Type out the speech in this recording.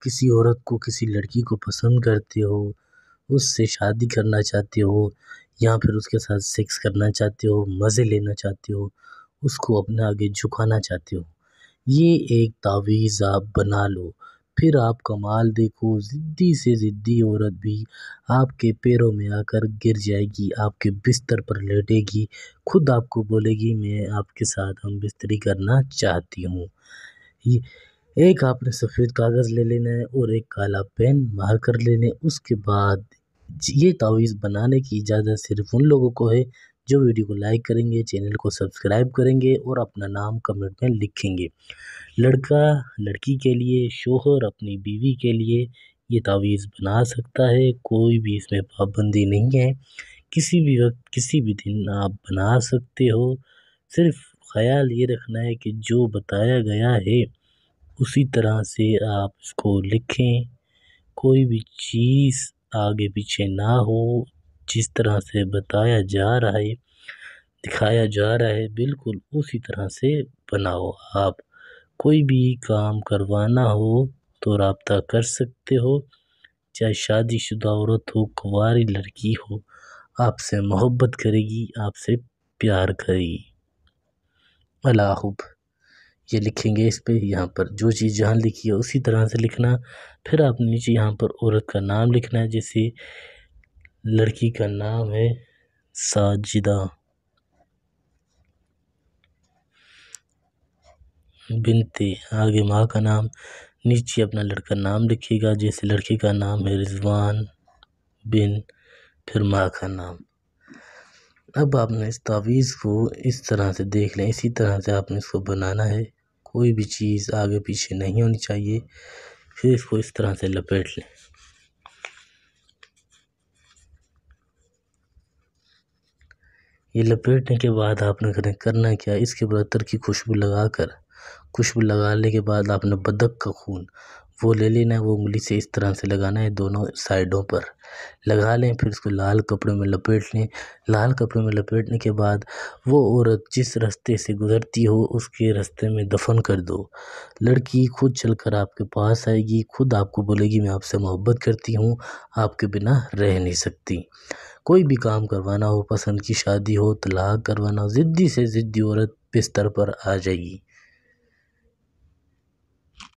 کسی عورت کو، کسی لڑکی کو پسند کرتے ہو، اس سے شادی کرنا چاہتے ہو یا پھر اس کے ساتھ سیکس کرنا چاہتے ہو، مزے لینا چاہتے ہو، اس کو اپنے آگے جھکانا چاہتے ہو، یہ ایک تعویذ آپ بنا لو۔ پھر آپ کمال دیکھو، ضدی سے ضدی عورت بھی آپ کے پیروں میں آ کر گر جائے گی، آپ کے بستر پر لیٹے گی، خود آپ کو بولے گی میں آپ کے ساتھ ہم بستری کرنا چاہتی ہوں۔ ایک آپ نے سفید کاغذ لے لینا ہے اور ایک کالا پین مارکر لینے، اس کے بعد یہ تعویذ بنانے کی اجازت صرف ان لوگوں کو ہے جو ویڈیو کو لائک کریں گے، چینل کو سبسکرائب کریں گے اور اپنا نام کمنٹ میں لکھیں گے۔ لڑکا لڑکی کے لیے، شوہر اپنی بیوی کے لیے یہ تعویذ بنا سکتا ہے، کوئی بھی اس میں پابندی نہیں ہے، کسی بھی وقت کسی بھی دن آپ بنا سکتے ہو۔ صرف خیال یہ رکھنا ہے کہ جو بتایا گیا ہے اسی طرح سے آپ اس کو لکھیں، کوئی بھی چیز آگے پیچھے نہ ہو، جس طرح سے بتایا جا رہا ہے، دکھایا جا رہا ہے بالکل اسی طرح سے بناؤ۔ آپ کوئی بھی کام کروانا ہو تو رابطہ کر سکتے ہو، چاہے شادی شدہ عورت ہو، کنواری لڑکی ہو، آپ سے محبت کرے گی، آپ سے پیار کرے گی۔ اللہ حب یہ لکھیں گے اس پہ، یہاں پر جو چیز جہاں لکھی ہے اسی طرح سے لکھنا۔ پھر آپ نیچے یہاں پر عورت کا نام لکھنا ہے، جیسے لڑکی کا نام ہے ساجدہ بنت، آگے ماں کا نام، نیچے اپنا لڑکا نام لکھے گا، جیسے لڑکی کا نام ہے رضوان بن، پھر ماں کا نام۔ اب آپ نے اس تعویذ کو اس طرح سے دیکھ لیں، اسی طرح سے آپ نے اس کو بنانا ہے، کوئی بھی چیز آگے پیچھے نہیں ہونی چاہیے۔ پھر اس کو اس طرح سے لپیٹ لیں۔ یہ لپیٹنے کے بعد آپ نے کرنا کیا، اس کے بعد عطر کی خوشبو لگانے کے بعد آپ نے بدک کا خون وہ لے لینا ہے، وہ انگلی سے اس طرح سے لگانا ہے، دونوں سائڈوں پر لگا لیں۔ پھر اس کو لال کپڑے میں لپیٹ لیں۔ لال کپڑے میں لپیٹنے کے بعد وہ عورت جس راستے سے گزرتی ہو اس کے راستے میں دفن کر دو۔ لڑکی خود چل کر آپ کے پاس آئے گی، خود آپ کو بولے گی میں آپ سے محبت کرتی ہوں، آپ کے بنا رہ نہیں سکتی۔ کوئی بھی کام کروانا ہو، پسند کی شادی ہو، طلاق کروانا ہو، ضدی سے ضدی عورت بستر پر آ جائے گی۔